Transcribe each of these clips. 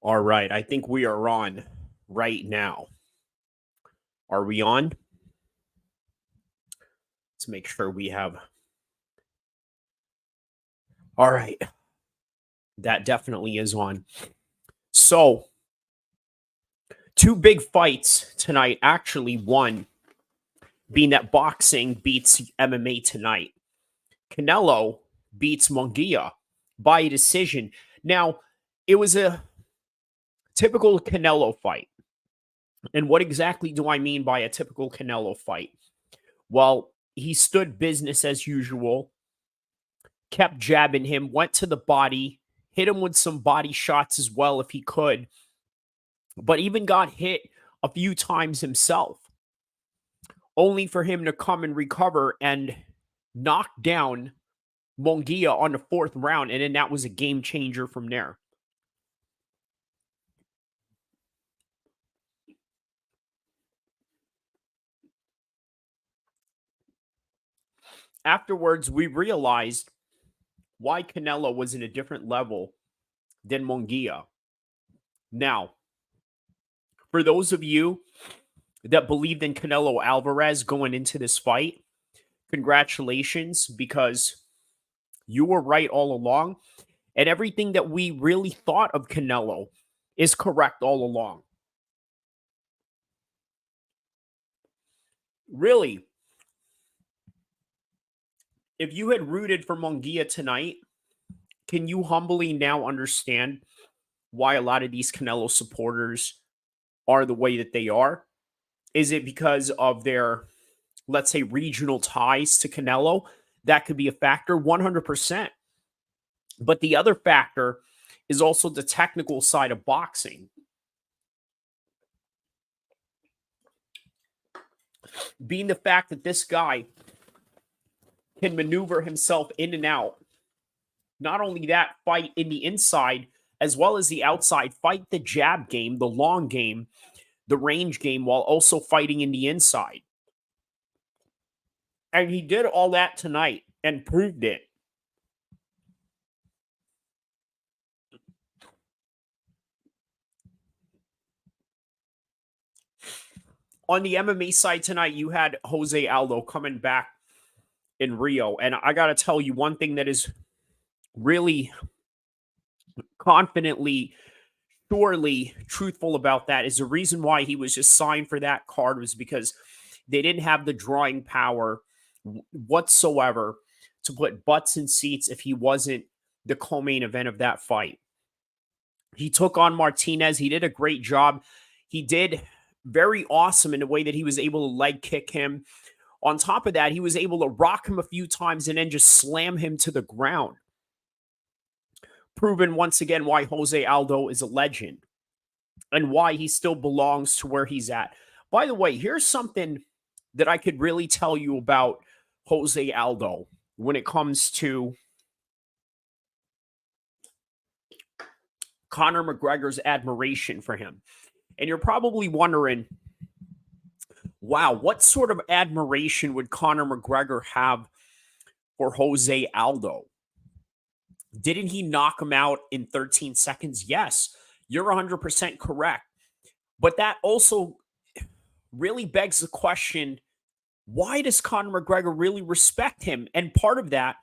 All right, I think we are on right now. Are we on? Let's make sure we have. All right, that definitely is on. So, two big fights tonight. Actually, one being that boxing beats MMA tonight. Canelo beats Munguia by a decision. Now, it was a typical Canelo fight. And what exactly do I mean by a typical Canelo fight? Well, he stood business as usual, kept jabbing him, went to the body, hit him with some body shots as well if he could, but even got hit a few times himself, only for him to come and recover and knock down Munguia on the fourth round. And then that was a game changer from there. Afterwards, we realized why Canelo was in a different level than Munguia. Now, for those of you that believed in Canelo Alvarez going into this fight, congratulations, because you were right all along. And everything that we really thought of Canelo is correct all along. Really, if you had rooted for Munguia tonight, can you humbly now understand why a lot of these Canelo supporters are the way that they are? Is it because of their, let's say, regional ties to Canelo? That could be a factor, 100%. But the other factor is also the technical side of boxing. Being the fact that this guy can maneuver himself in and out. Not only that, fight in the inside as well as the outside, fight the jab game, the long game, the range game, while also fighting in the inside. And he did all that tonight and proved it. On the MMA side tonight, you had Jose Aldo coming back in Rio. And I got to tell you, one thing that is really confidently, surely truthful about that is the reason why he was just signed for that card was because they didn't have the drawing power whatsoever to put butts in seats if he wasn't the co-main event of that fight. He took on Martinez. He did a great job. He did very awesome in the way that he was able to leg kick him. On top of that, he was able to rock him a few times and then just slam him to the ground. Proven once again why Jose Aldo is a legend and why he still belongs to where he's at. By the way, here's something that I could really tell you about Jose Aldo when it comes to Conor McGregor's admiration for him. And you're probably wondering, wow, what sort of admiration would Conor McGregor have for Jose Aldo? Didn't he knock him out in 13 seconds? Yes, you're 100% correct. But that also really begs the question, why does Conor McGregor really respect him? And part of that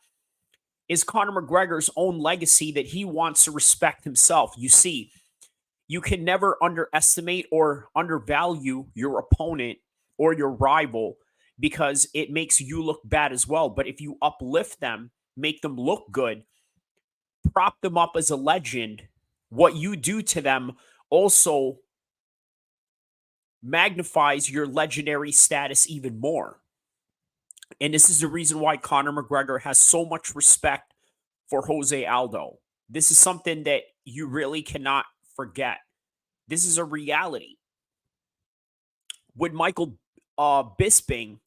is Conor McGregor's own legacy that he wants to respect himself. You see, you can never underestimate or undervalue your opponent or your rival because it makes you look bad as well. But if you uplift them, make them look good, prop them up as a legend, what you do to them also magnifies your legendary status even more. And this is the reason why Conor McGregor has so much respect for Jose Aldo. This is something that you really cannot forget. This is a reality. With Michael Bisping,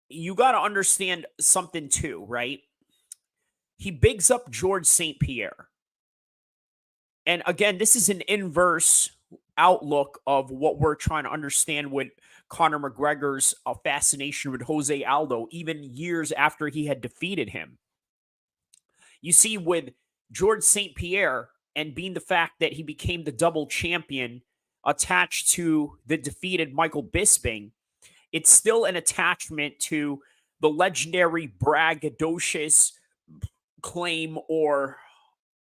you got to understand something too, right? He bigs up George St. Pierre. And again, this is an inverse outlook of what we're trying to understand with Conor McGregor's fascination with Jose Aldo, even years after he had defeated him. You see, with George St. Pierre and being the fact that he became the double champion attached to the defeated Michael Bisping, it's still an attachment to the legendary braggadocious claim or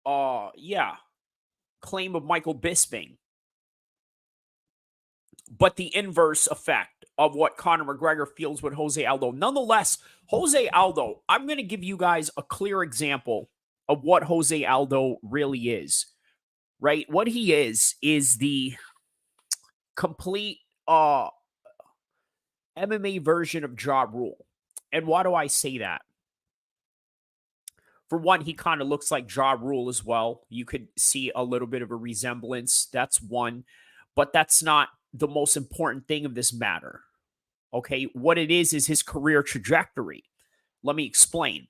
claim of Michael Bisping. But the inverse effect of what Conor McGregor feels with Jose Aldo. Nonetheless, Jose Aldo, I'm going to give you guys a clear example of what Jose Aldo really is, right? What he is the complete MMA version of Ja Rule. And why do I say that? For one, he kind of looks like Ja Rule as well. You could see a little bit of a resemblance. That's one. But that's not the most important thing of this matter. Okay, what it is his career trajectory. Let me explain.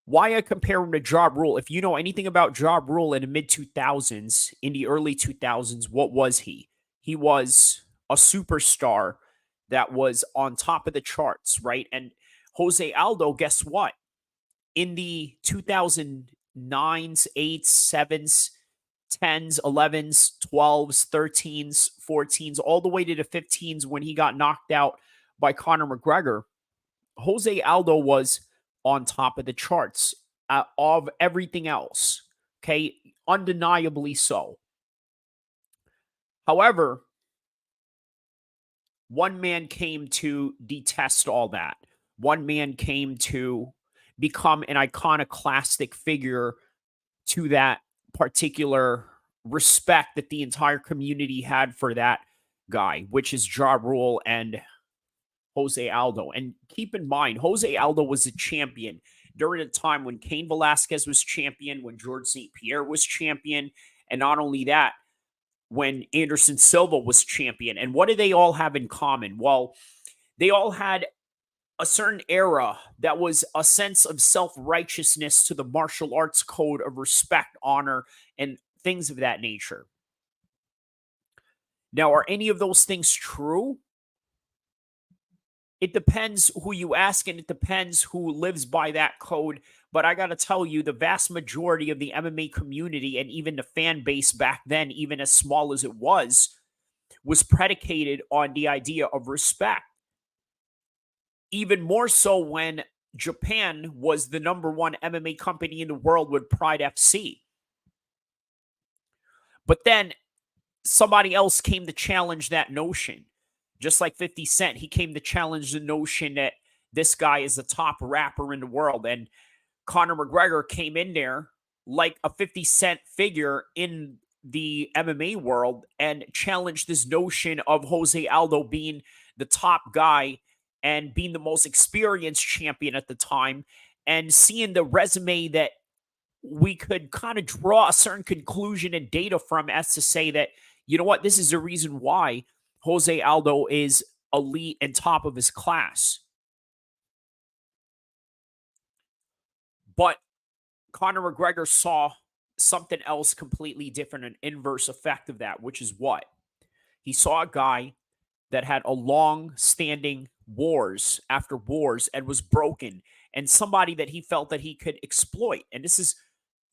Why I compare him to Ja Rule. If you know anything about Ja Rule in the mid 2000s, in the early 2000s, what was he? He was a superstar that was on top of the charts, right? And Jose Aldo, guess what? In the 2009s, 8s, 7s, 10s, 11s, 12s, 13s, 14s, all the way to the 15s when he got knocked out by Conor McGregor, Jose Aldo was on top of the charts of everything else. Okay, undeniably so. However, one man came to detest all that. One man came to become an iconoclastic figure to that particular respect that the entire community had for that guy, which is Ja Rule and Jose Aldo. And keep in mind, Jose Aldo was a champion during a time when Cain Velasquez was champion, when George St. Pierre was champion, and not only that, when Anderson Silva was champion. And what do they all have in common? Well, they all had a certain era that was a sense of self-righteousness to the martial arts code of respect, honor, and things of that nature. Now, are any of those things true? It depends who you ask, and it depends who lives by that code. But I got to tell you, the vast majority of the MMA community and even the fan base back then, even as small as it was predicated on the idea of respect. Even more so when Japan was the number one MMA company in the world with Pride FC. But then somebody else came to challenge that notion. Just like 50 Cent, he came to challenge the notion that this guy is the top rapper in the world. And Conor McGregor came in there like a 50 Cent figure in the MMA world and challenged this notion of Jose Aldo being the top guy and being the most experienced champion at the time, and seeing the resume that we could kind of draw a certain conclusion and data from as to say that, you know what, this is the reason why Jose Aldo is elite and top of his class. But Conor McGregor saw something else completely different, an inverse effect of that, which is what? He saw a guy that had a long-standing wars after wars and was broken, and somebody that he felt that he could exploit. And this is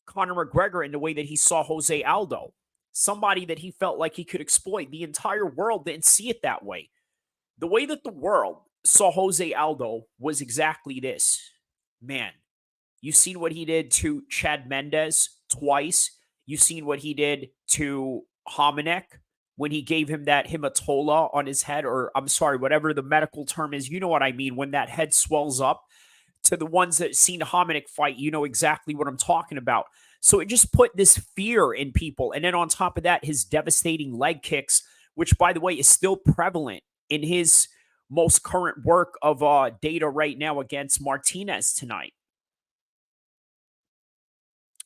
Conor McGregor in the way that he saw Jose Aldo, somebody that he felt like he could exploit. The entire world didn't see it that way. The way that the world saw Jose Aldo was exactly this. Man, you've seen what he did to Chad Mendes twice. You've seen what he did to Hominick when he gave him that hematola on his head, or I'm sorry, whatever the medical term is. You know what I mean, when that head swells up. To the ones that seen Hominick fight, you know exactly what I'm talking about. So it just put this fear in people. And then on top of that, his devastating leg kicks, which, by the way, is still prevalent in his most current work of data right now against Martinez tonight.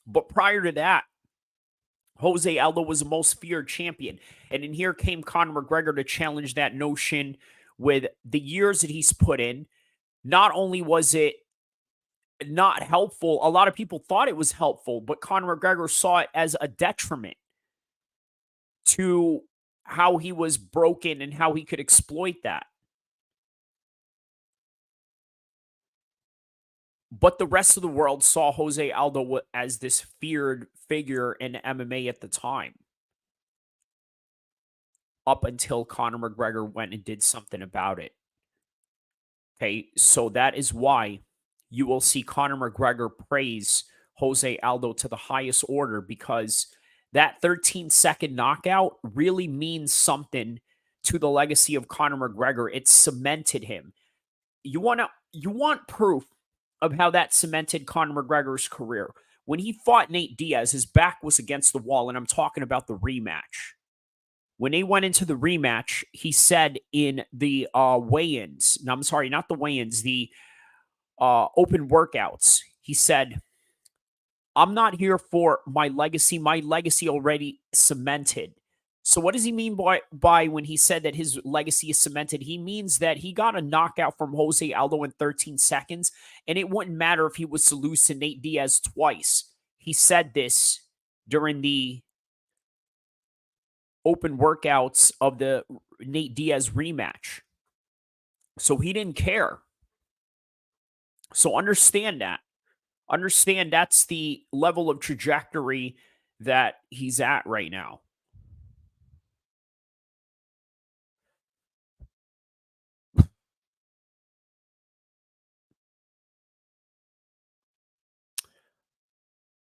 But prior to that, Jose Aldo was the most feared champion. And in here came Conor McGregor to challenge that notion with the years that he's put in. Not only was it not helpful, a lot of people thought it was helpful, but Conor McGregor saw it as a detriment to how he was broken and how he could exploit that. But the rest of the world saw Jose Aldo as this feared figure in MMA at the time, up until Conor McGregor went and did something about it. Okay, so that is why you will see Conor McGregor praise Jose Aldo to the highest order, because that 13-second knockout really means something to the legacy of Conor McGregor. It cemented him. You want proof of how that cemented Conor McGregor's career. When he fought Nate Diaz, his back was against the wall, and I'm talking about the rematch. When they went into the rematch, he said in the weigh-ins, no, I'm sorry, not the weigh-ins, the open workouts, he said, I'm not here for my legacy. My legacy already cemented. So what does he mean by when he said that his legacy is cemented? He means that he got a knockout from Jose Aldo in 13 seconds, and it wouldn't matter if he was to lose to Nate Diaz twice. He said this during the open workouts of the Nate Diaz rematch. So he didn't care. So understand that. Understand that's the level of trajectory that he's at right now.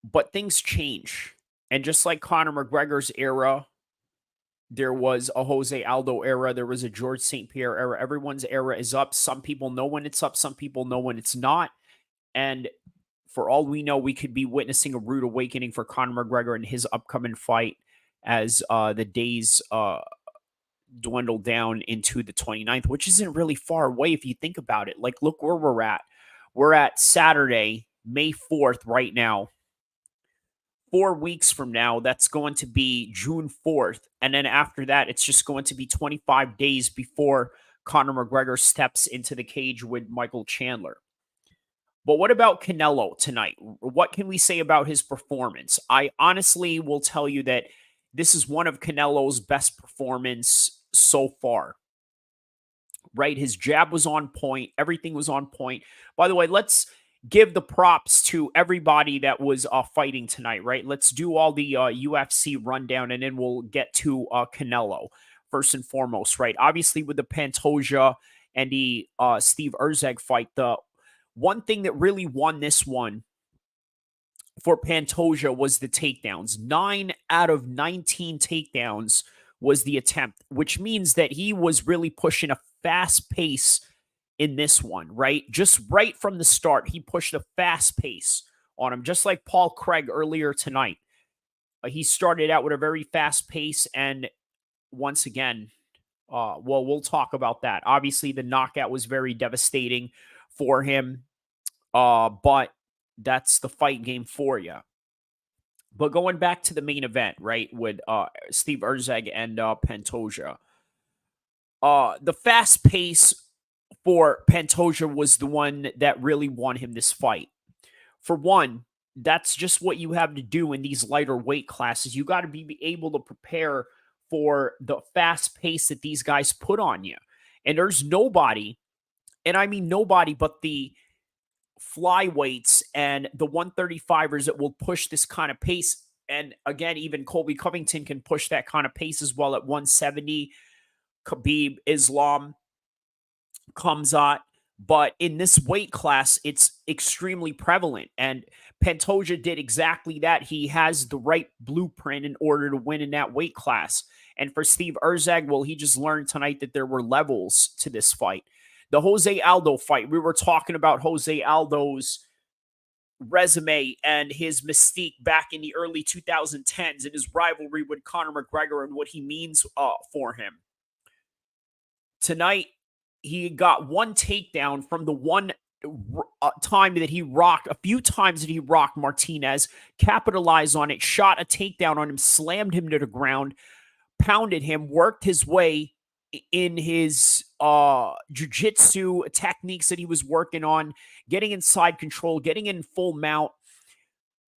But things change. And just like Conor McGregor's era, there was a Jose Aldo era, there was a George St. Pierre era. Everyone's era is up. Some people know when it's up, some people know when it's not. And for all we know, we could be witnessing a rude awakening for Conor McGregor in his upcoming fight as the days dwindle down into the 29th, which isn't really far away if you think about it. Like, look where we're at. We're at Saturday, May 4th right now. 4 weeks from now, that's going to be June 4th. And then after that, it's just going to be 25 days before Conor McGregor steps into the cage with Michael Chandler. But what about Canelo tonight? What can we say about his performance? I honestly will tell you that this is one of Canelo's best performance so far. Right? His jab was on point. Everything was on point. By the way, let's give the props to everybody that was fighting tonight, right? Let's do all the UFC rundown, and then we'll get to Canelo first and foremost, right? Obviously, with the Pantoja and the Steve Erzeg fight, the one thing that really won this one for Pantoja was the takedowns. 9 out of 19 takedowns was the attempt, which means that he was really pushing a fast pace in this one, right? Just right from the start, he pushed a fast pace on him, just like Paul Craig earlier tonight. He started out with a very fast pace, and once again, well, we'll talk about that. Obviously, the knockout was very devastating for him, but that's the fight game for you. But going back to the main event, right, with Steve Erzeg and Pantoja, the fast pace for Pantoja was the one that really won him this fight. For one, that's just what you have to do in these lighter weight classes. You got to be able to prepare for the fast pace that these guys put on you. And there's nobody, and I mean nobody, but the flyweights and the 135ers that will push this kind of pace. And again, even Colby Covington can push that kind of pace as well at 170. Khabib, Islam, Khamzat. But in this weight class, it's extremely prevalent. And Pantoja did exactly that. He has the right blueprint in order to win in that weight class. And for Steve Erzeg, well, he just learned tonight that there were levels to this fight. The Jose Aldo fight, we were talking about Jose Aldo's resume and his mystique back in the early 2010s and his rivalry with Conor McGregor and what he means for him. Tonight, he got one takedown from the one time that he rocked, a few times that he rocked Martinez, capitalized on it, shot a takedown on him, slammed him to the ground, pounded him, worked his way in his jiu-jitsu techniques that he was working on, getting inside control, getting in full mount.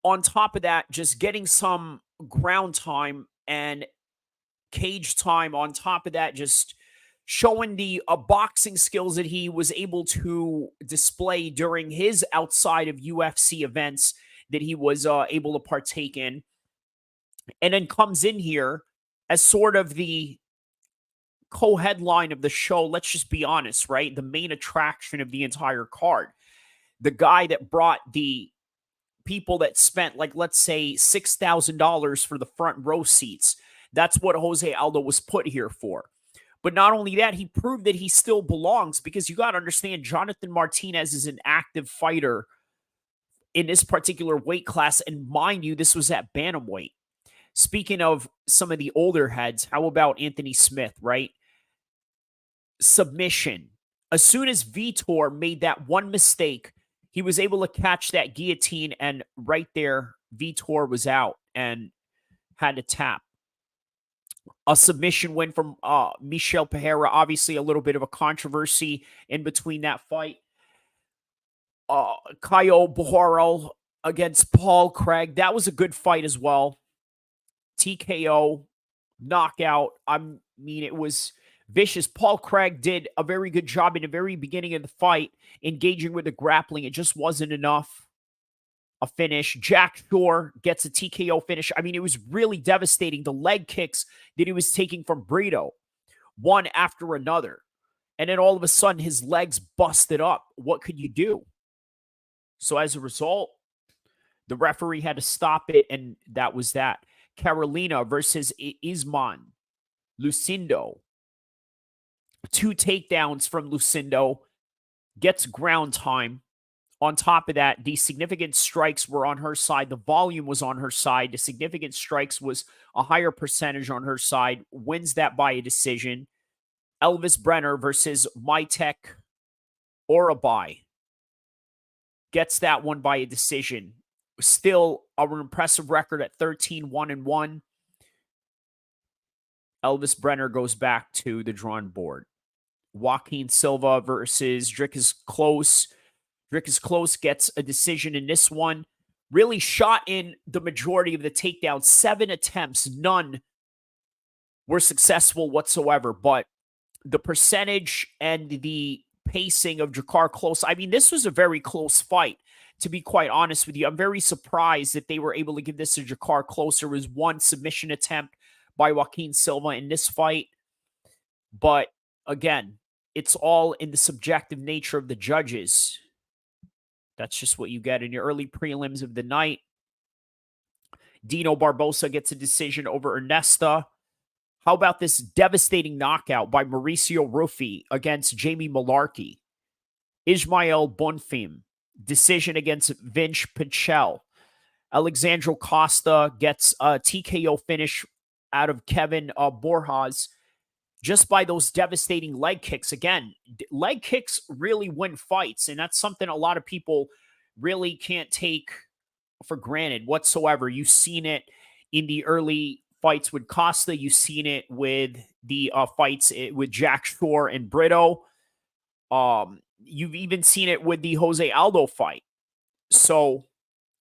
On top of that, just getting some ground time and cage time. On top of that, just showing the boxing skills that he was able to display during his outside of UFC events that he was able to partake in, and then comes in here as sort of the co-headline of the show. Let's just be honest, right? The main attraction of the entire card. The guy that brought the people that spent, like, let's say $6,000 for the front row seats. That's what Jose Aldo was put here for. But not only that, he proved that he still belongs, because you got to understand, Jonathan Martinez is an active fighter in this particular weight class. And mind you, this was at bantamweight. Speaking of some of the older heads, how about Anthony Smith, right? Submission. As soon as Vitor made that one mistake, he was able to catch that guillotine, and right there, Vitor was out and had to tap. A submission win from Michel Pereira. Obviously, a little bit of a controversy in between that fight. Caio Borrell against Paul Craig. That was a good fight as well. TKO, knockout. I mean, it was vicious. Paul Craig did a very good job in the very beginning of the fight, engaging with the grappling. It just wasn't enough. A finish. Jack Shore gets a TKO finish. I mean, it was really devastating. The leg kicks that he was taking from Brito, one after another. And then all of a sudden, his legs busted up. What could you do? So as a result, the referee had to stop it, and that was that. Carolina versus Isman. Lucindo. 2 takedowns from Lucindo. Gets ground time. On top of that, the significant strikes were on her side. The volume was on her side. The significant strikes was a higher percentage on her side. Wins that by a decision. Elvis Brenner versus Maitek Orabai. Gets that one by a decision. Still an impressive record at 13-1-1. Elvis Brenner goes back to the drawing board. Joaquin Silva versus Dricus Close. Dricus Close gets a decision in this one. Really shot in the majority of the takedowns. 7 attempts, none were successful whatsoever. But the percentage and the pacing of Drakkar Klose, I mean, this was a very close fight, to be quite honest with you. I'm very surprised that they were able to give this to Drakkar Klose. There was one submission attempt by Joaquin Silva in this fight. But again, it's all in the subjective nature of the judges. That's just what you get in your early prelims of the night. Dino Barbosa gets a decision over Ernesta. How about this devastating knockout by Mauricio Ruffi against Jamie Malarkey? Ismael Bonfim, decision against Vince Pichel. Alexandro Costa gets a TKO finish out of Kevin Borjas just by those devastating leg kicks. Again, leg kicks really win fights, and that's something a lot of people really can't take for granted whatsoever. You've seen it in the early fights with Costa. You've seen it with the fights with Jack Shore and Brito. You've even seen it with the Jose Aldo fight. So,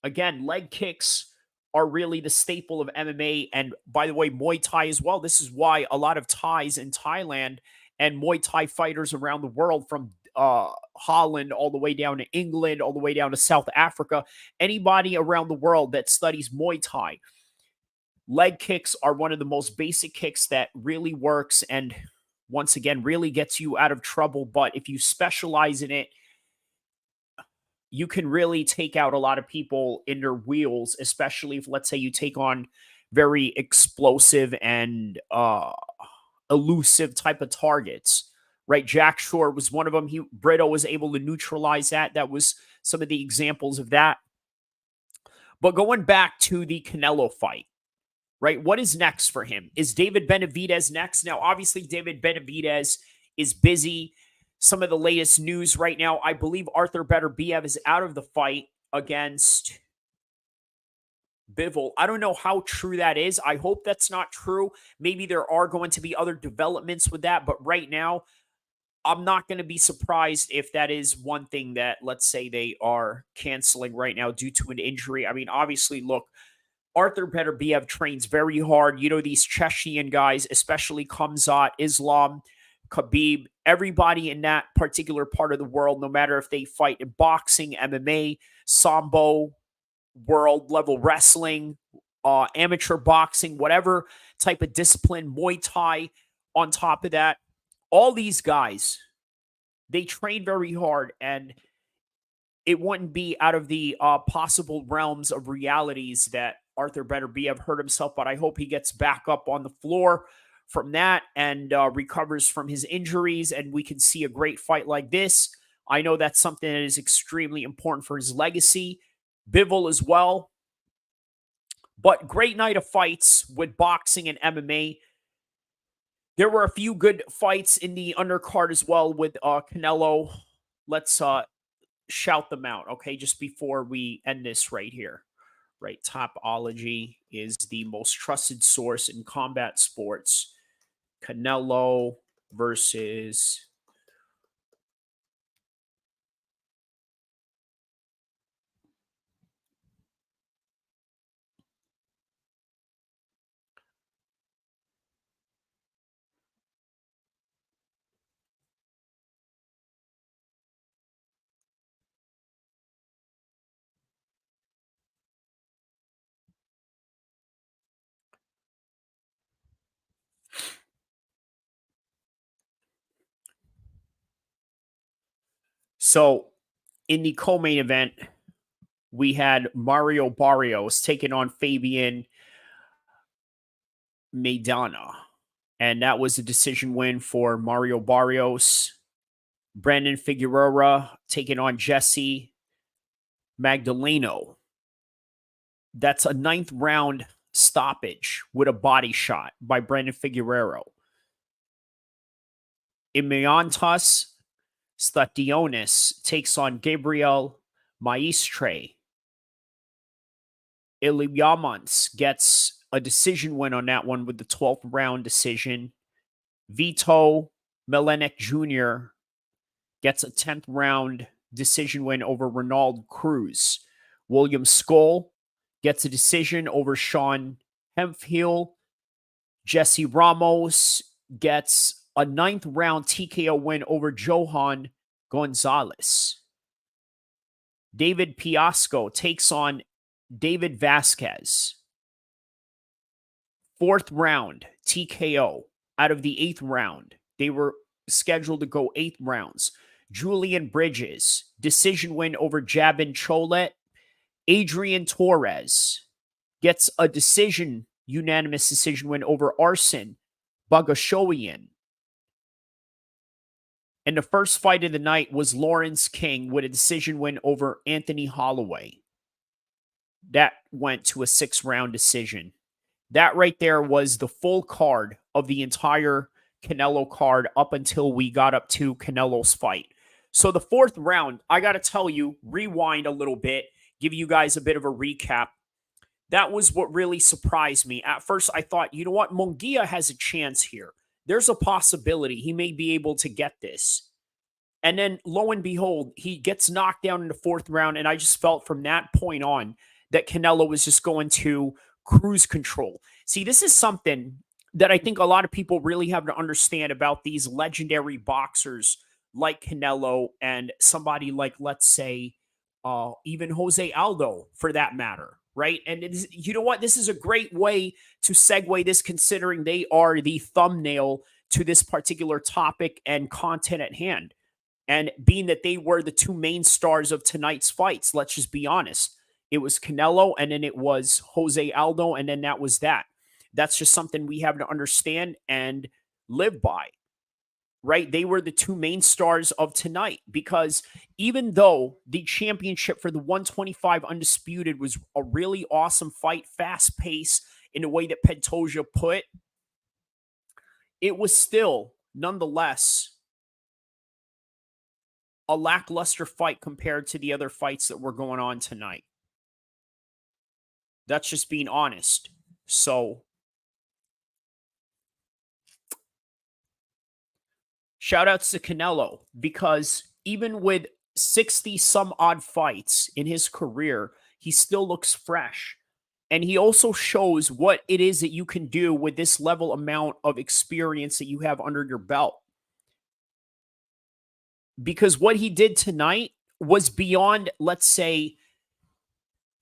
again, leg kicks are really the staple of MMA. And by the way, Muay Thai as well. This is why a lot of Thais in Thailand and Muay Thai fighters around the world, from Holland all the way down to England, all the way down to South Africa, anybody around the world that studies Muay Thai, leg kicks are one of the most basic kicks that really works and, once again, really gets you out of trouble. But if you specialize in it, you can really take out a lot of people in their wheels, especially if, let's say, you take on very explosive and elusive type of targets, right? Jack Shore was one of them. Brito was able to neutralize that. That was some of the examples of that. But going back to the Canelo fight, right? What is next for him? Is David Benavidez next? Now, obviously, David Benavidez is busy. Some of the latest news right now, I believe Arthur Beterbiev is out of the fight against Bivol. I don't know how true that is. I hope that's not true. Maybe there are going to be other developments with that. But right now, I'm not going to be surprised if that is one thing that, let's say, they are canceling right now due to an injury. I mean, obviously, look, Arthur Beterbiev trains very hard. You know, these Chechen guys, especially Khamzat, Islam, Khabib, everybody in that particular part of the world, no matter if they fight in boxing, MMA, sambo, world level wrestling, amateur boxing, whatever type of discipline, Muay Thai, on top of that, all these guys, they train very hard, and it wouldn't be out of the possible realms of realities that Arthur Beterbiev hurt himself, but I hope he gets back up on the floor from that and recovers from his injuries, and we can see a great fight like this. I know that's something that is extremely important for his legacy. Bivol as well. But great night of fights with boxing and MMA. There were a few good fights in the undercard as well with Canelo. Let's shout them out, okay, just before we end this right here. Right, Topology is the most trusted source in combat sports. Canelo versus so in the co-main event, we had Mario Barrios taking on Fabian Maidana. And that was a decision win for Mario Barrios. Brandon Figueroa taking on Jesse Magdaleno. That's a 9th round stoppage with a body shot by Brandon Figueroa. Imiantas Stationis takes on Gabriel Maestre. Iliamans gets a decision win on that one with the 12th round decision. Vito Melenek Jr. gets a 10th round decision win over Ronald Cruz. William Skoll gets a decision over Sean Hemphill. Jesse Ramos gets a 9th round TKO win over Johan Gonzalez. David Piasco takes on David Vasquez. 4th round TKO out of the 8th round. They were scheduled to go 8 rounds. Julian Bridges, decision win over Jabin Cholet. Adrian Torres gets a unanimous decision win over Arsen Bagashoian. And the first fight of the night was Lawrence King with a decision win over Anthony Holloway. That went to a 6-round decision. That right there was the full card of the entire Canelo card up until we got up to Canelo's fight. So the 4th round, I got to tell you, rewind a little bit, give you guys a bit of a recap. That was what really surprised me. At first, I thought, you know what? Munguia has a chance here. There's a possibility he may be able to get this. And then, lo and behold, he gets knocked down in the 4th round. And I just felt from that point on that Canelo was just going to cruise control. See, this is something that I think a lot of people really have to understand about these legendary boxers like Canelo and somebody like, let's say, even Jose Aldo, for that matter, right? And it is, you know what? This is a great way to segue this, considering they are the thumbnail to this particular topic and content at hand. And being that they were the 2 main stars of tonight's fights, let's just be honest. It was Canelo, and then it was Jose Aldo, and then that was that. That's just something we have to understand and live by, right? They were the 2 main stars of tonight, because even though the championship for the 125 Undisputed was a really awesome fight, fast pace in the way that Pantoja put, it was still, nonetheless, a lackluster fight compared to the other fights that were going on tonight. That's just being honest. So, shout outs to Canelo, because even with 60 some odd fights in his career, he still looks fresh. And he also shows what it is that you can do with this level amount of experience that you have under your belt. because what he did tonight was beyond, let's say,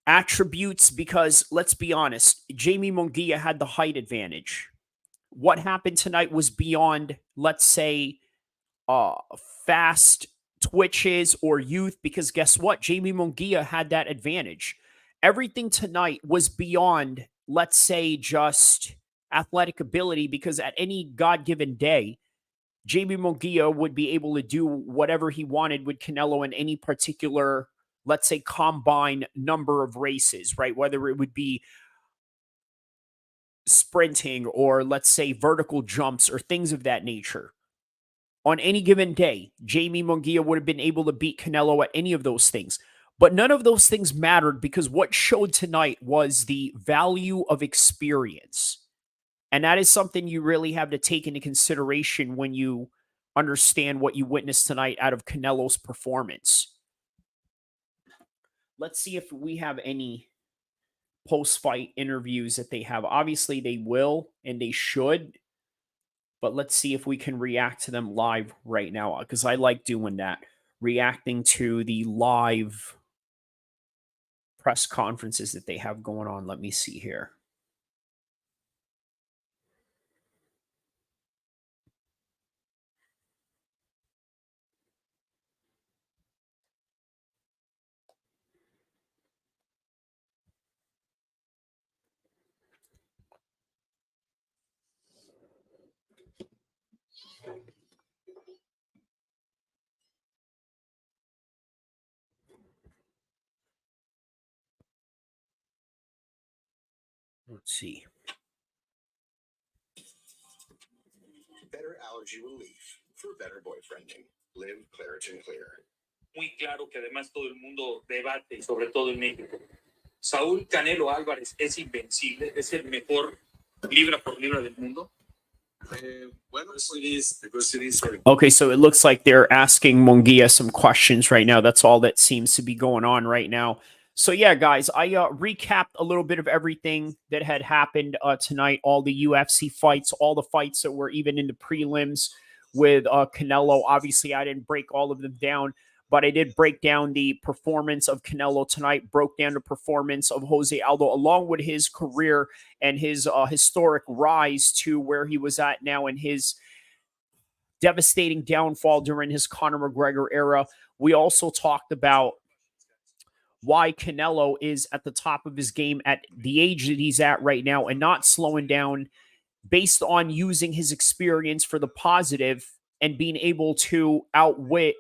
attributes. Because let's be honest, Jamie Munguia had the height advantage. What happened tonight was beyond, let's say, uh, fast twitches or youth, because guess what? Jamie Munguia had that advantage. Everything tonight was beyond, let's say, just athletic ability, because at any God given day, Jamie Munguia would be able to do whatever he wanted with Canelo in any particular, let's say, combine number of races, right? Whether it would be sprinting or, let's say, vertical jumps or things of that nature. On any given day, Jamie Munguia would have been able to beat Canelo at any of those things. But none of those things mattered, because what showed tonight was the value of experience. And that is something you really have to take into consideration when you understand what you witnessed tonight out of Canelo's performance. Let's see if we have any post-fight interviews that they have. Obviously, they will and they should. But let's see if we can react to them live right now, because I like doing that, reacting to the live press conferences that they have going on. Let me see here. Let's see. Better allergy relief for better boyfriending. Live Claritin Clear. Muy claro que además todo el mundo debate, sobre todo en México. Saúl Canelo Álvarez es invencible, es el mejor libra por libra del mundo. Okay, so it looks like they're asking Munguia some questions right now. That's all that seems to be going on right now. So yeah, guys, I recapped a little bit of everything that had happened tonight, all the UFC fights, all the fights that were even in the prelims with Canelo. Obviously, I didn't break all of them down, but I did break down the performance of Canelo tonight, broke down the performance of Jose Aldo, along with his career and his historic rise to where he was at now, in his devastating downfall during his Conor McGregor era. We also talked about why Canelo is at the top of his game at the age that he's at right now and not slowing down, based on using his experience for the positive and being able to outwit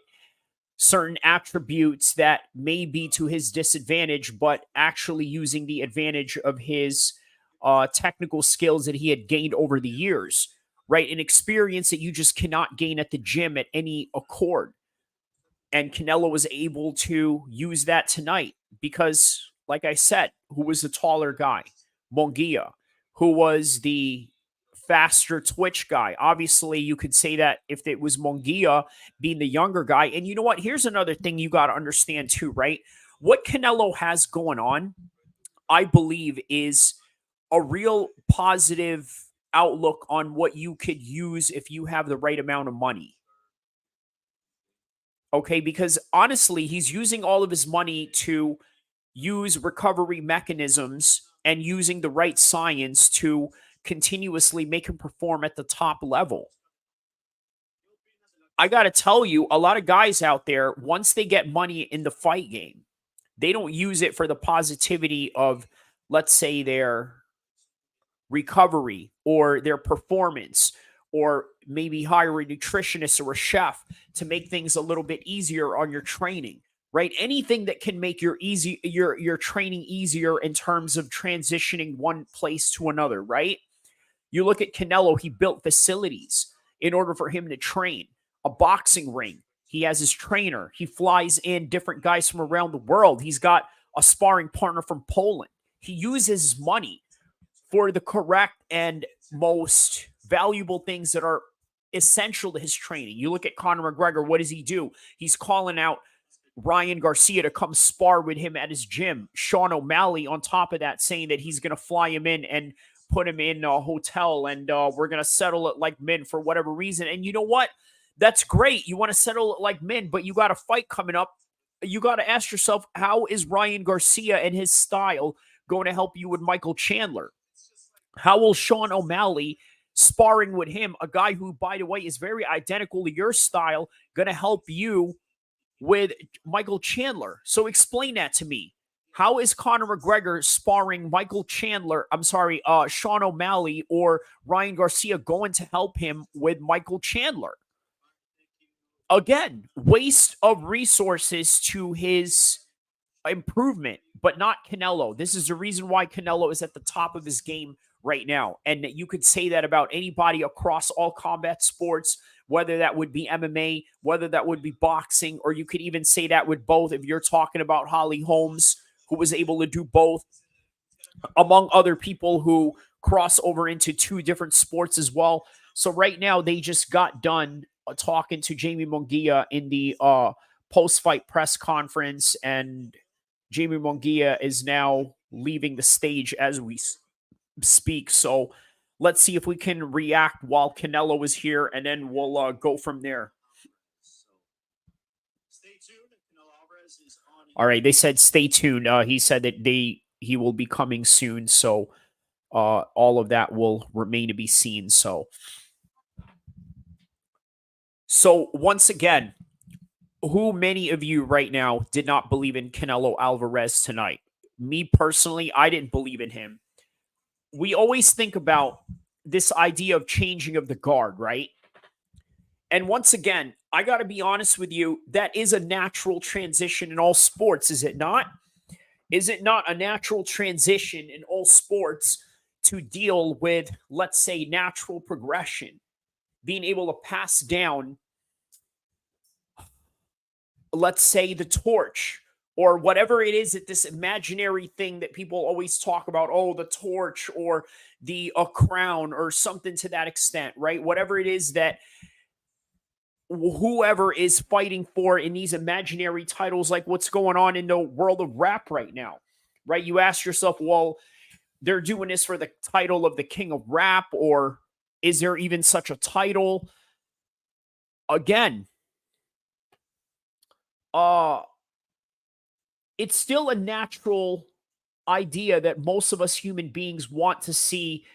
certain attributes that may be to his disadvantage, but actually using the advantage of his technical skills that he had gained over the years, right? An experience that you just cannot gain at the gym at any accord. And Canelo was able to use that tonight because, like I said, who was the taller guy? Munguia. Who was the faster twitch guy? Obviously, you could say that if it was Munguia being the younger guy. And you know what? Here's another thing you got to understand too, right? What Canelo has going on, I believe, is a real positive outlook on what you could use if you have the right amount of money. Okay, because honestly, he's using all of his money to use recovery mechanisms and using the right science to continuously make him perform at the top level. I got to tell you, a lot of guys out there, once they get money in the fight game, they don't use it for the positivity of, let's say, their recovery or their performance, or maybe hire a nutritionist or a chef to make things a little bit easier on your training, right? Anything that can make your training easier in terms of transitioning one place to another, right? You look at Canelo, he built facilities in order for him to train. A boxing ring. He has his trainer. He flies in different guys from around the world. He's got a sparring partner from Poland. He uses his money for the correct and most valuable things that are essential to his training. You look at Conor McGregor, what does he do? He's calling out Ryan Garcia to come spar with him at his gym. Sean O'Malley, on top of that, saying that he's going to fly him in and put him in a hotel, and we're going to settle it like men for whatever reason. And you know what? That's great. You want to settle it like men, but you got a fight coming up. You got to ask yourself, how is Ryan Garcia and his style going to help you with Michael Chandler? How will Sean O'Malley sparring with him, a guy who, by the way, is very identical to your style, going to help you with Michael Chandler? So explain that to me. How is Conor McGregor sparring Sean O'Malley or Ryan Garcia going to help him with Michael Chandler? Again, waste of resources to his improvement, but not Canelo. This is the reason why Canelo is at the top of his game right now. And you could say that about anybody across all combat sports, whether that would be MMA, whether that would be boxing, or you could even say that with both if you're talking about Holly Holmes, who was able to do both, among other people who cross over into two different sports as well. So right now, they just got done talking to Jamie Munguia in the post-fight press conference, and Jamie Munguia is now leaving the stage as we speak. So let's see if we can react while Canelo is here, and then we'll go from there. All right, they said stay tuned. He said that he will be coming soon, so all of that will remain to be seen. So once again, who many of you right now did not believe in Canelo Alvarez tonight? Me personally, I didn't believe in him. We always think about this idea of changing of the guard, right? And once again, I got to be honest with you, that is a natural transition in all sports, is it not? Is it not a natural transition in all sports to deal with, let's say, natural progression, being able to pass down, let's say, the torch or whatever it is, that this imaginary thing that people always talk about, oh, the torch or the crown or something to that extent, right? Whatever it is that whoever is fighting for in these imaginary titles, like what's going on in the world of rap right now, right? You ask yourself, well, they're doing this for the title of the king of rap, or is there even such a title? Again, it's still a natural idea that most of us human beings want to see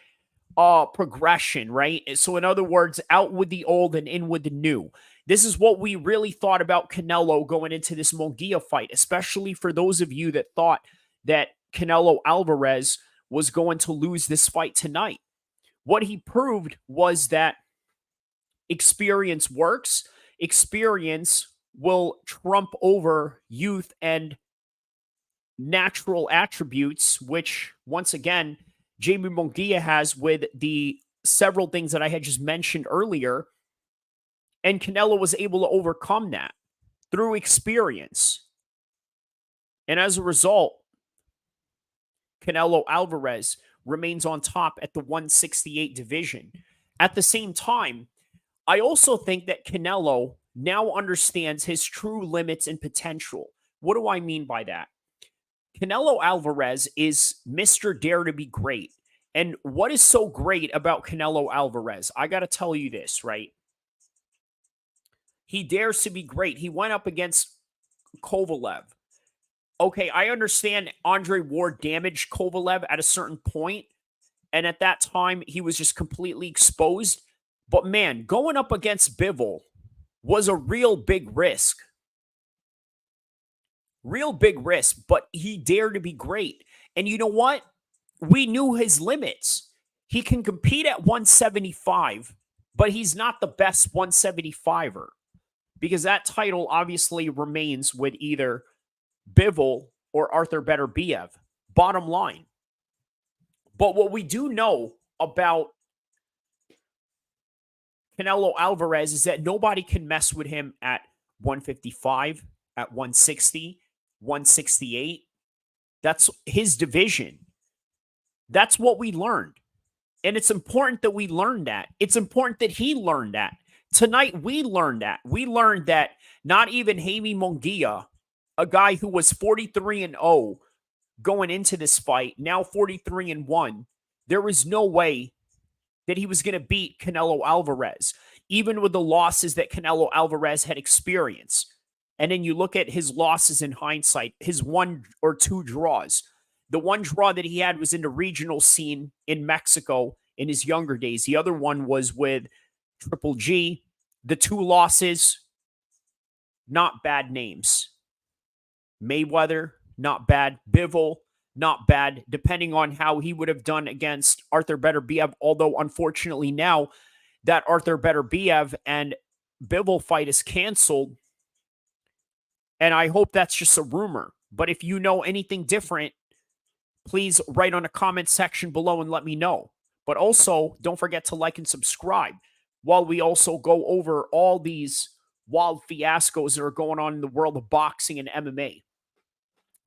progression, right? So in other words, out with the old and in with the new. This is what we really thought about Canelo going into this Munguia fight, especially for those of you that thought that Canelo Alvarez was going to lose this fight tonight. What he proved was that experience works. Experience will trump over youth and natural attributes, which, once again, Jamie Munguia has with the several things that I had just mentioned earlier. And Canelo was able to overcome that through experience. And as a result, Canelo Alvarez remains on top at the 168 division. At the same time, I also think that Canelo now understands his true limits and potential. What do I mean by that? Canelo Alvarez is Mr. Dare to be Great. And what is so great about Canelo Alvarez? I got to tell you this, right? He dares to be great. He went up against Kovalev. Okay, I understand Andre Ward damaged Kovalev at a certain point, and at that time, he was just completely exposed. But man, going up against Bivol was a real big risk. Real big risk, but he dared to be great. And you know what? We knew his limits. He can compete at 175, but he's not the best 175er, because that title obviously remains with either Bivol or Arthur Beterbiev. Bottom line. But what we do know about Canelo Alvarez is that nobody can mess with him at 155, at 160, 168. That's his division. That's what we learned. And it's important that we learn that. It's important that he learned that. Tonight, we learned that. We learned that not even Jaime Munguia, a guy who was 43-0 going into this fight, now 43-1, there was no way that he was going to beat Canelo Alvarez. even with the losses that Canelo Alvarez had experienced. And then you look at his losses in hindsight, his 1 or 2 draws. The one draw that he had was in the regional scene in Mexico in his younger days. The other one was with Triple G. The 2 losses, not bad names. Mayweather, not bad. Bivol, not bad, depending on how he would have done against Arthur Beterbiev. Although, unfortunately, now that Arthur Beterbiev and Bivol fight is canceled, and I hope that's just a rumor. But if you know anything different, please write on the comment section below and let me know. But also, don't forget to like and subscribe while we also go over all these wild fiascos that are going on in the world of boxing and MMA.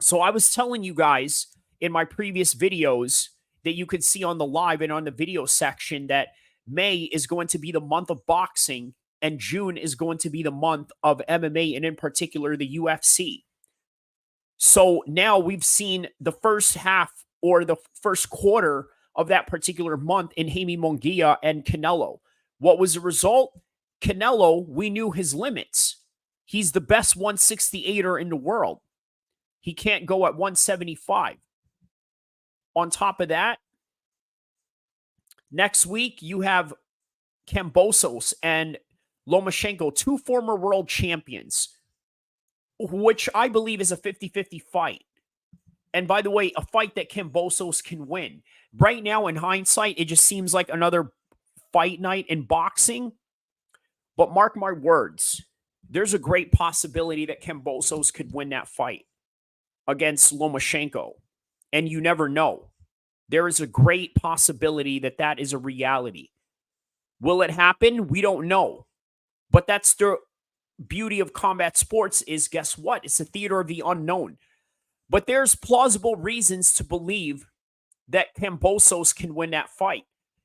So I was telling you guys in my previous videos that you could see on the live and on the video section that May is going to be the month of boxing and June is going to be the month of MMA and in particular the UFC. So now we've seen the first half or the first quarter of that particular month in Jaime Munguia and Canelo. What was the result? Canelo, we knew his limits. He's the best 168er in the world. He can't go at 175. On top of that, next week you have Kambosos and Lomachenko, 2 former world champions, which I believe is a 50-50 fight. And by the way, a fight that Kambosos can win. Right now, in hindsight, it just seems like another fight night in boxing. But mark my words, there's a great possibility that Kambosos could win that fight against Lomachenko. And you never know. There is a great possibility that that is a reality. Will it happen? We don't know. But that's the beauty of combat sports is, guess what? It's a theater of the unknown. But there's plausible reasons to believe that Kambosos can win that fight.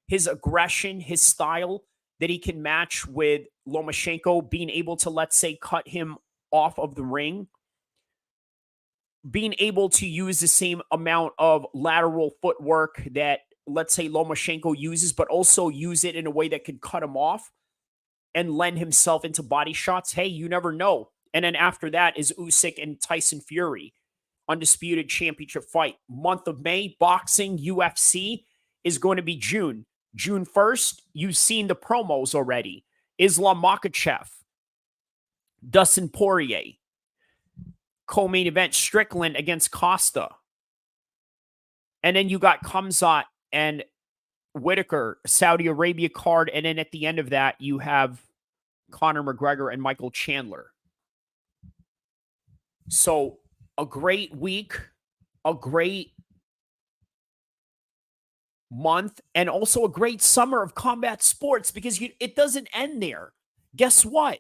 His aggression, his style that he can match with Lomachenko, being able to, let's say, cut him off of the ring, being able to use the same amount of lateral footwork that, let's say, Lomachenko uses, but also use it in a way that could cut him off and lend himself into body shots. Hey, you never know. And then after that is Usyk and Tyson Fury. Undisputed championship fight. Month of May, boxing, UFC is going to be June. June 1st, you've seen the promos already. Islam Makhachev, Dustin Poirier. Co-main event, Strickland against Costa. And then you got Khamzat and Whitaker, Saudi Arabia card. And then at the end of that, you have Conor McGregor and Michael Chandler. So a great week, a great month, and also a great summer of combat sports because it doesn't end there. Guess what?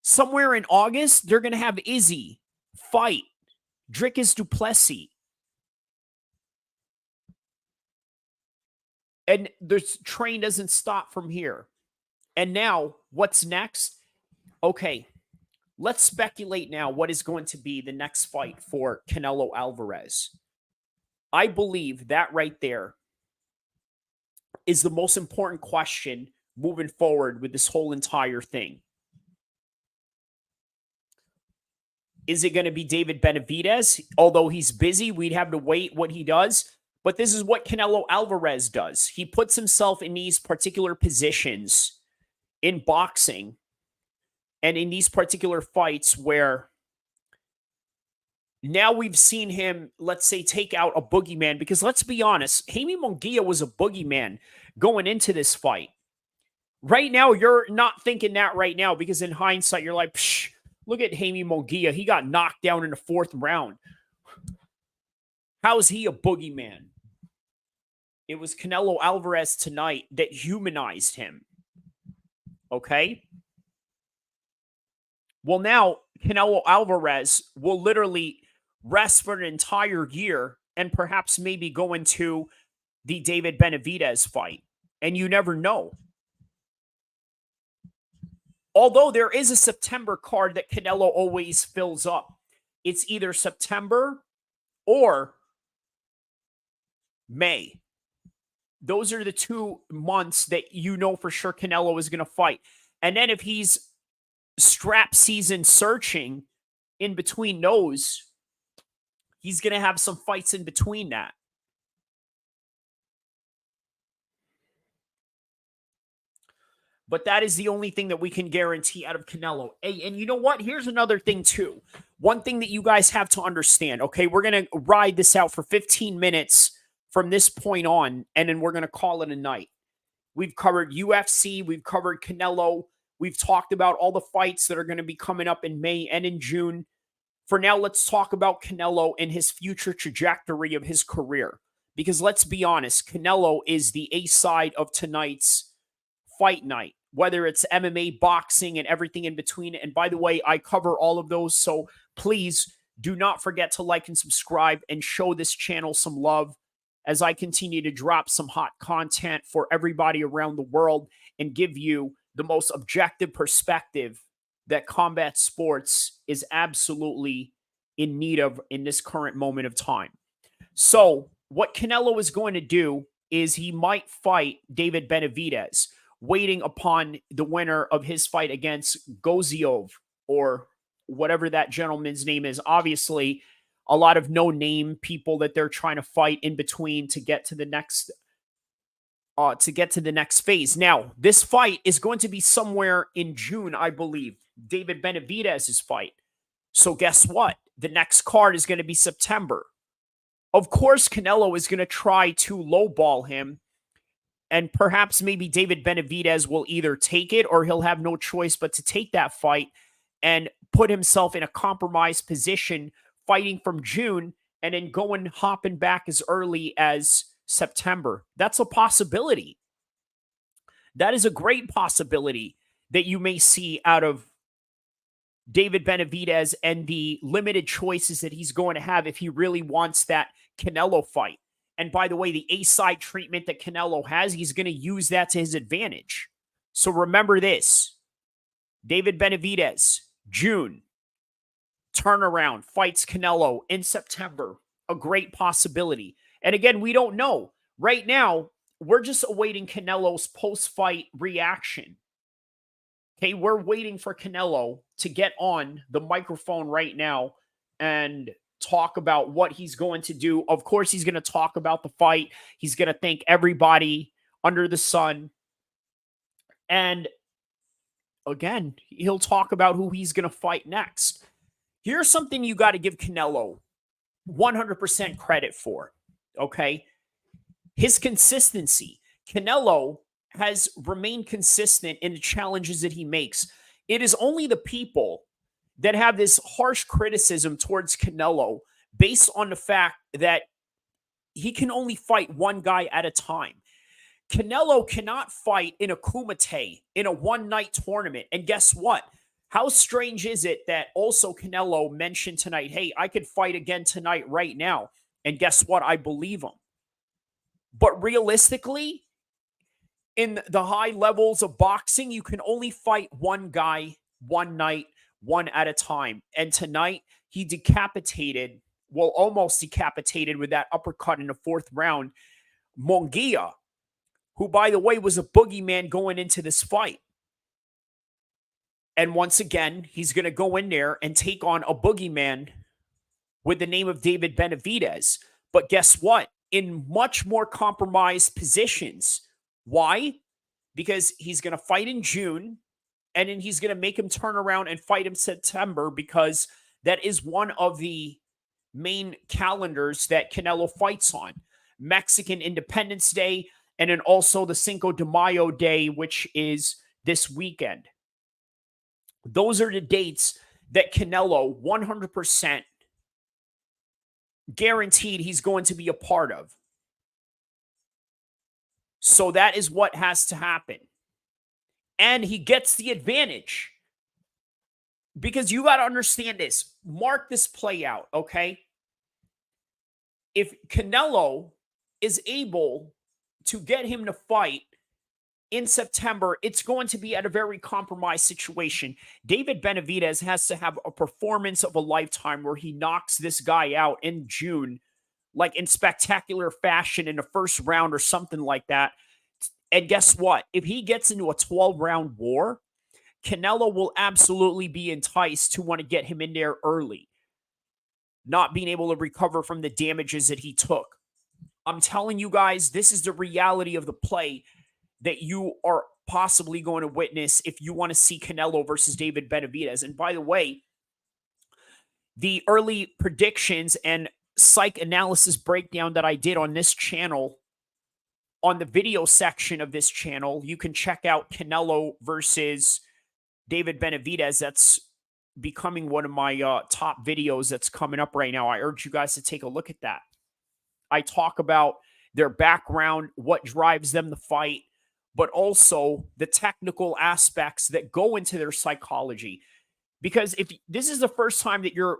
Somewhere in August, they're going to have Izzy fight Dricus du Plessis. And the train doesn't stop from here. And now, what's next? Okay, let's speculate now what is going to be the next fight for Canelo Alvarez. I believe that right there is the most important question moving forward with this whole entire thing. Is it going to be David Benavidez? Although he's busy, we'd have to wait what he does. But this is what Canelo Alvarez does. He puts himself in these particular positions in boxing and in these particular fights where now we've seen him, let's say, take out a boogeyman. Because let's be honest, Jaime Munguia was a boogeyman going into this fight. Right now, you're not thinking that right now because in hindsight, you're like, psh, look at Jaime Munguia. He got knocked down in the 4th round. How is he a boogeyman? It was Canelo Alvarez tonight that humanized him. Okay? Well, now Canelo Alvarez will literally rest for an entire year and perhaps maybe go into the David Benavidez fight. And you never know. Although there is a September card that Canelo always fills up. It's either September or May. Those are the 2 months that you know for sure Canelo is going to fight. And then if he's strap season searching in between those, he's going to have some fights in between that. But that is the only thing that we can guarantee out of Canelo. Hey, and you know what? Here's another thing, too. One thing that you guys have to understand, okay? We're going to ride this out for 15 minutes from this point on, and then we're going to call it a night. We've covered UFC. We've covered Canelo. We've talked about all the fights that are going to be coming up in May and in June. For now, let's talk about Canelo and his future trajectory of his career. Because let's be honest, Canelo is the A side of tonight's fight night, whether it's MMA, boxing, and everything in between. And by the way, I cover all of those. So please do not forget to like and subscribe and show this channel some love as I continue to drop some hot content for everybody around the world and give you the most objective perspective that combat sports is absolutely in need of in this current moment of time. So what Canelo is going to do is he might fight David Benavidez, waiting upon the winner of his fight against Goziev, or whatever that gentleman's name is. Obviously, a lot of no-name people that they're trying to fight in between to get to the next phase. Now, this fight is going to be somewhere in June, I believe, David Benavidez's fight. So guess what? The next card is going to be September. Of course, Canelo is going to try to lowball him, and perhaps maybe David Benavidez will either take it or he'll have no choice but to take that fight and put himself in a compromised position fighting from June and then hopping back as early as September. That's a possibility. That is a great possibility that you may see out of David Benavidez and the limited choices that he's going to have if he really wants that Canelo fight. And by the way, the A-side treatment that Canelo has, he's going to use that to his advantage. So remember this. David Benavidez, June, turnaround, fights Canelo in September. A great possibility. And again, we don't know. Right now, we're just awaiting Canelo's post-fight reaction. Okay, we're waiting for Canelo to get on the microphone right now and talk about what he's going to do. Of course, he's going to talk about the fight. He's going to thank everybody under the sun. And again, he'll talk about who he's going to fight next. Here's something you got to give Canelo 100% credit for, okay? His consistency. Canelo has remained consistent in the challenges that he makes. It is only the people that have this harsh criticism towards Canelo based on the fact that he can only fight one guy at a time. Canelo cannot fight in a kumite, in a one-night tournament. And guess what? How strange is it that also Canelo mentioned tonight, hey, I could fight again tonight right now. And guess what? I believe him. But realistically, in the high levels of boxing, you can only fight one guy, one night, one at a time. And tonight, he decapitated, well, almost decapitated with that uppercut in the fourth round, Munguia, who, by the way, was a boogeyman going into this fight. And once again, he's going to go in there and take on a boogeyman with the name of David Benavidez. But guess what? In much more compromised positions. Why? Because he's going to fight in June, and then he's going to make him turn around and fight in September, because that is one of the main calendars that Canelo fights on. Mexican Independence Day, and then also the Cinco de Mayo Day, which is this weekend. Those are the dates that Canelo 100% guaranteed he's going to be a part of. So that is what has to happen. And he gets the advantage. Because you got to understand this. Mark this play out, okay? If Canelo is able to get him to fight in September, it's going to be at a very compromised situation. David Benavidez has to have a performance of a lifetime where he knocks this guy out in June like in spectacular fashion in the first round or something like that. And guess what? If he gets into a 12-round war, Canelo will absolutely be enticed to want to get him in there early, not being able to recover from the damages that he took. I'm telling you guys, this is the reality of the play that you are possibly going to witness if you want to see Canelo versus David Benavidez. And by the way, the early predictions and psych analysis breakdown that I did on this channel, on the video section of this channel, you can check out Canelo versus David Benavidez. That's becoming one of my top videos that's coming up right now. I urge you guys to take a look at that. I talk about their background, what drives them to fight, but also the technical aspects that go into their psychology. Because if this is the first time that you're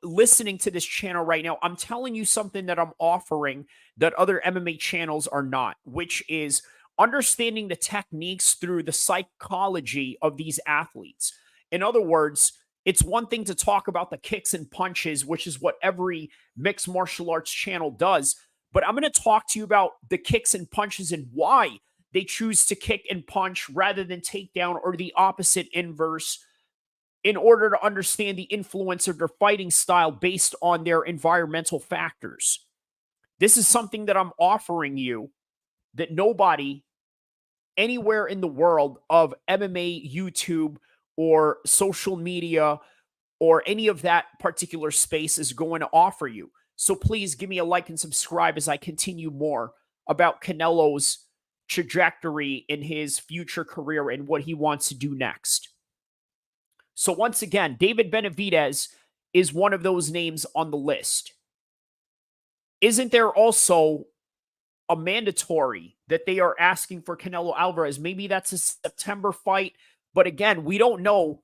listening to this channel right now, I'm telling you something that I'm offering that other MMA channels are not, which is understanding the techniques through the psychology of these athletes. In other words, it's one thing to talk about the kicks and punches, which is what every mixed martial arts channel does. But I'm going to talk to you about the kicks and punches and why they choose to kick and punch rather than take down, or the opposite, inverse, in order to understand the influence of their fighting style based on their environmental factors. This is something that I'm offering you that nobody anywhere in the world of MMA, YouTube, or social media, or any of that particular space is going to offer you. So please give me a like and subscribe as I continue more about Canelo's trajectory in his future career and what he wants to do next. So once again, David Benavidez is one of those names on the list. Isn't there also a mandatory that they are asking for Canelo Alvarez? Maybe that's a September fight. But again, we don't know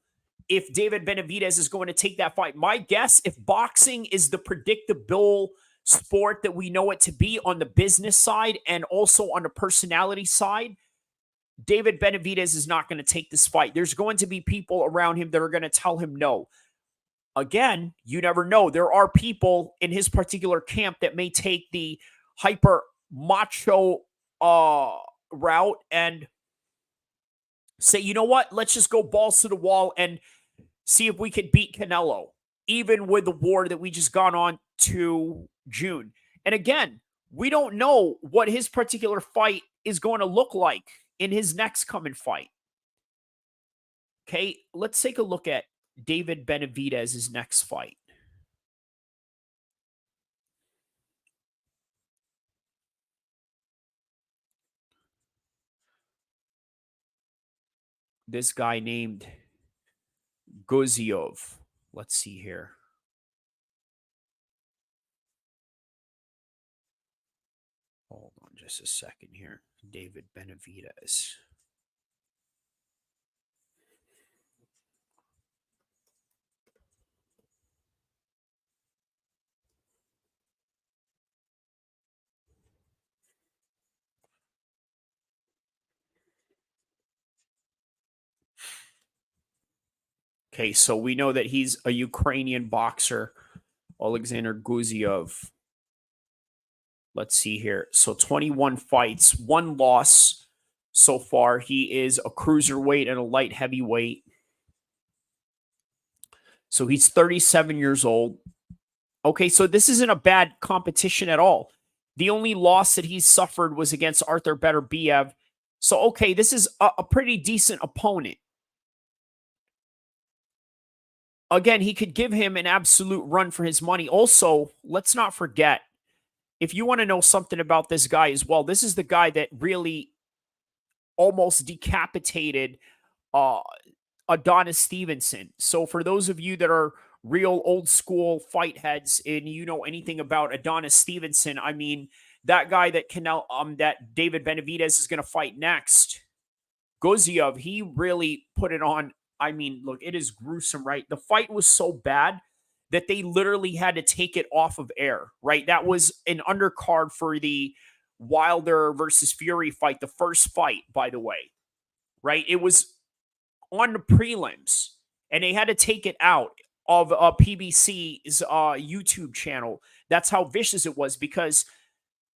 if David Benavidez is going to take that fight. My guess, if boxing is the predictable sport that we know it to be on the business side and also on the personality side, David Benavidez is not going to take this fight. There's going to be people around him that are going to tell him no. Again, you never know. There are people in his particular camp that may take the hyper macho route and say, you know what, let's just go balls to the wall and see if we can beat Canelo, even with the war that we just got on to June. And again, we don't know what his particular fight is going to look like in his next coming fight. Okay, let's take a look at David Benavidez's next fight. This guy named Goziev. Let's see here. Hold on just a second here. David Benavidez. Okay, so we know that he's a Ukrainian boxer, Alexander Guziev. Let's see here. So 21 fights, 1 loss so far. He is a cruiserweight and a light heavyweight. So he's 37 years old. Okay, so this isn't a bad competition at all. The only loss that he's suffered was against Arthur Beterbiev. So, okay, this is a pretty decent opponent. Again, he could give him an absolute run for his money. Also, let's not forget, if you want to know something about this guy as well, this is the guy that really almost decapitated Adonis Stevenson. So for those of you that are real old school fight heads and you know anything about Adonis Stevenson, I mean, that guy that that David Benavidez is going to fight next, Goziev, he really put it on. I mean, look, it is gruesome, right? The fight was so bad that they literally had to take it off of air, right? That was an undercard for the Wilder versus Fury fight, the first fight, by the way, right? It was on the prelims, and they had to take it out of PBC's YouTube channel. That's how vicious it was, because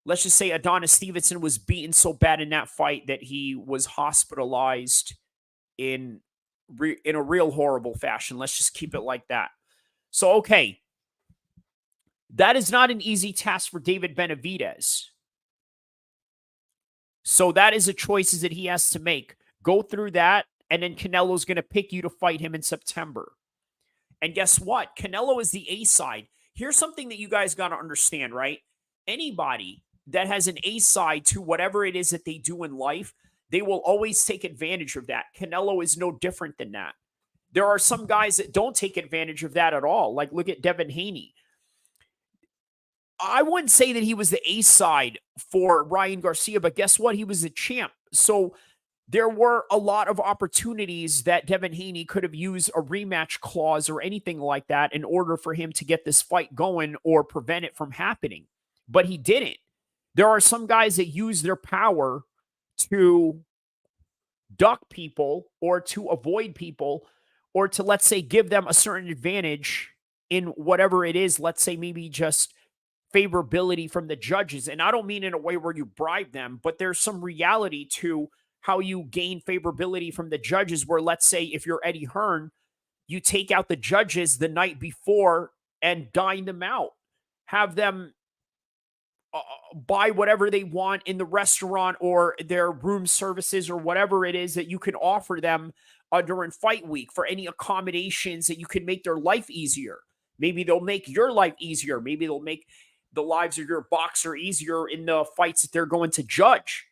let's just say Adonis Stevenson was beaten so bad in that fight that he was hospitalized in in a real horrible fashion. Let's just keep it like that. So, okay, that is not an easy task for David Benavidez. So that is a choices that he has to make. Go through that, and then Canelo's going to pick you to fight him in September. And guess what? Canelo is the A side. Here's something that you guys got to understand, right? Anybody that has an A side to whatever it is that they do in life, they will always take advantage of that. Canelo is no different than that. There are some guys that don't take advantage of that at all. Like, look at Devin Haney. I wouldn't say that he was the A side for Ryan Garcia, but guess what? He was the champ. So there were a lot of opportunities that Devin Haney could have used a rematch clause or anything like that in order for him to get this fight going or prevent it from happening. But he didn't. There are some guys that use their power to duck people or to avoid people or to, let's say, give them a certain advantage in whatever it is. Let's say maybe just favorability from the judges. And I don't mean in a way where you bribe them, but there's some reality to how you gain favorability from the judges, where, let's say, if you're Eddie Hearn, you take out the judges the night before and dine them out. Have them buy whatever they want in the restaurant or their room services or whatever it is that you can offer them during fight week, for any accommodations that you can make their life easier. Maybe they'll make your life easier. Maybe they'll make the lives of your boxer easier in the fights that they're going to judge.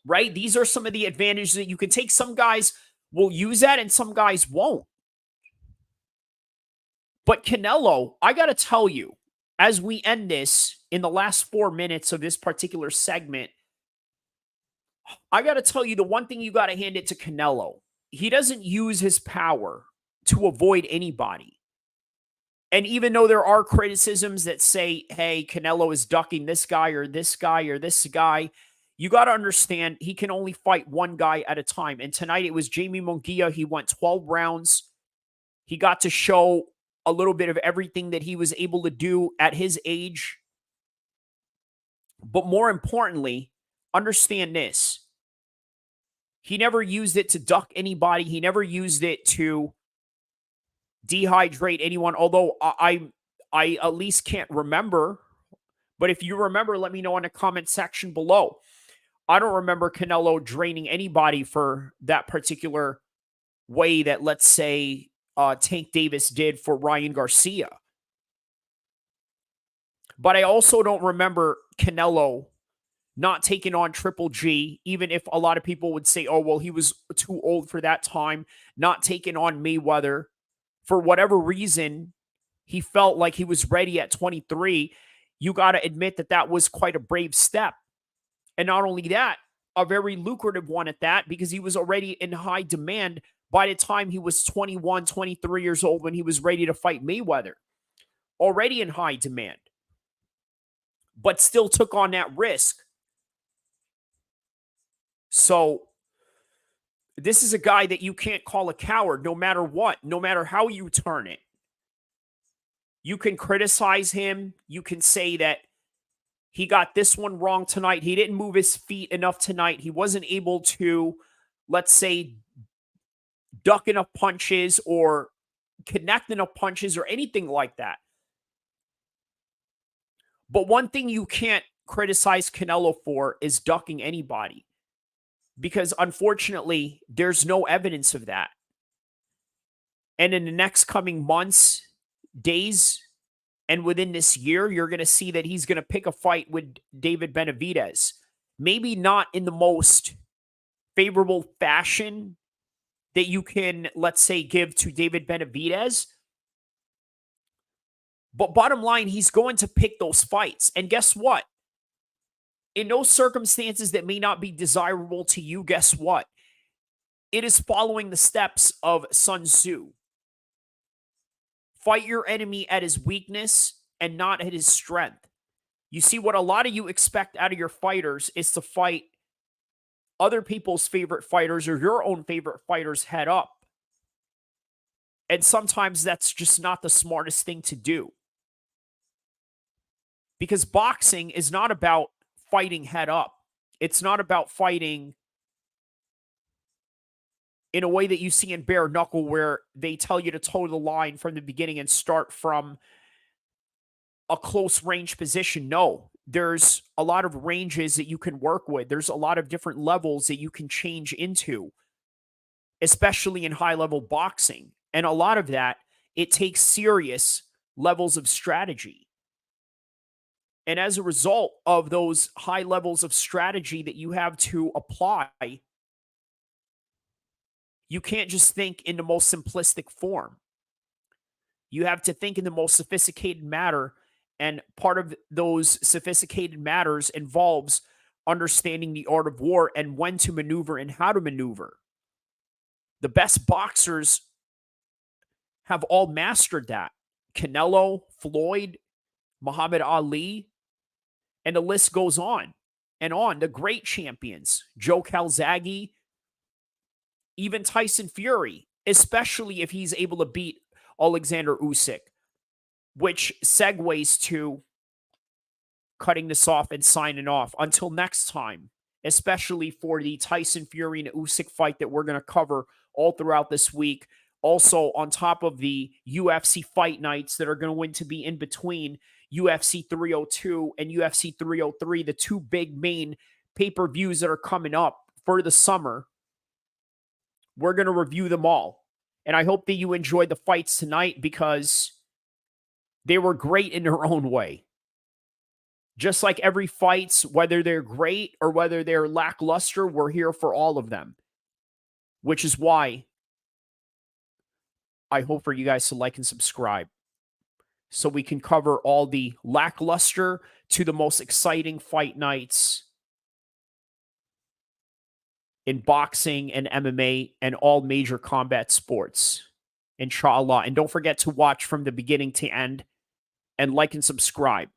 Right? These are some of the advantages that you can take. Some guys will use that and some guys won't. But Canelo, I got to tell you, as we end this in the last 4 minutes of this particular segment, I got to tell you, the one thing you got to hand it to Canelo, he doesn't use his power to avoid anybody. And even though there are criticisms that say, hey, Canelo is ducking this guy or this guy or this guy, you got to understand he can only fight one guy at a time. And tonight it was Jamie Munguia. He went 12 rounds. He got to show a little bit of everything that he was able to do at his age. But more importantly, understand this. He never used it to duck anybody. He never used it to dehydrate anyone, although I at least can't remember. But if you remember, let me know in the comment section below. I don't remember Canelo draining anybody for that particular way that, let's say, Tank Davis did for Ryan Garcia. But I also don't remember Canelo not taking on Triple G, even if a lot of people would say, oh, well, he was too old for that time, not taking on Mayweather. For whatever reason, he felt like he was ready at 23. You got to admit that that was quite a brave step. And not only that, a very lucrative one at that, because he was already in high demand by the time he was 21, 23 years old when he was ready to fight Mayweather. Already in high demand. But still took on that risk. So this is a guy that you can't call a coward no matter what, no matter how you turn it. You can criticize him. You can say that he got this one wrong tonight. He didn't move his feet enough tonight. He wasn't able to, let's say, duck enough punches or connect enough punches or anything like that. But one thing you can't criticize Canelo for is ducking anybody. Because unfortunately, there's no evidence of that. And in the next coming months, days, and within this year, you're going to see that he's going to pick a fight with David Benavidez. Maybe not in the most favorable fashion that you can, let's say, give to David Benavidez. But bottom line, he's going to pick those fights. And guess what? In those circumstances that may not be desirable to you, guess what? It is following the steps of Sun Tzu. Fight your enemy at his weakness and not at his strength. You see, what a lot of you expect out of your fighters is to fight other people's favorite fighters or your own favorite fighters head up. And sometimes that's just not the smartest thing to do. Because boxing is not about fighting head up. It's not about fighting in a way that you see in bare knuckle where they tell you to toe the line from the beginning and start from a close range position. No, there's a lot of ranges that you can work with. There's a lot of different levels that you can change into, especially in high level boxing. And a lot of that, it takes serious levels of strategy. And as a result of those high levels of strategy that you have to apply, you can't just think in the most simplistic form. You have to think in the most sophisticated manner. And part of those sophisticated matters involves understanding the art of war and when to maneuver and how to maneuver. The best boxers have all mastered that. Canelo, Floyd, Muhammad Ali, and the list goes on and on. The great champions, Joe Calzaghe, even Tyson Fury, especially if he's able to beat Alexander Usyk, which segues to cutting this off and signing off. Until next time, especially for the Tyson Fury and Usyk fight that we're going to cover all throughout this week. Also, on top of the UFC fight nights that are going to be in between UFC 302 and UFC 303, the two big main pay-per-views that are coming up for the summer. We're going to review them all. And I hope that you enjoyed the fights tonight because they were great in their own way. Just like every fights, whether they're great or whether they're lackluster, we're here for all of them. Which is why I hope for you guys to like and subscribe so we can cover all the lackluster to the most exciting fight nights in boxing and MMA and all major combat sports. Inshallah. And don't forget to watch from the beginning to end and like and subscribe.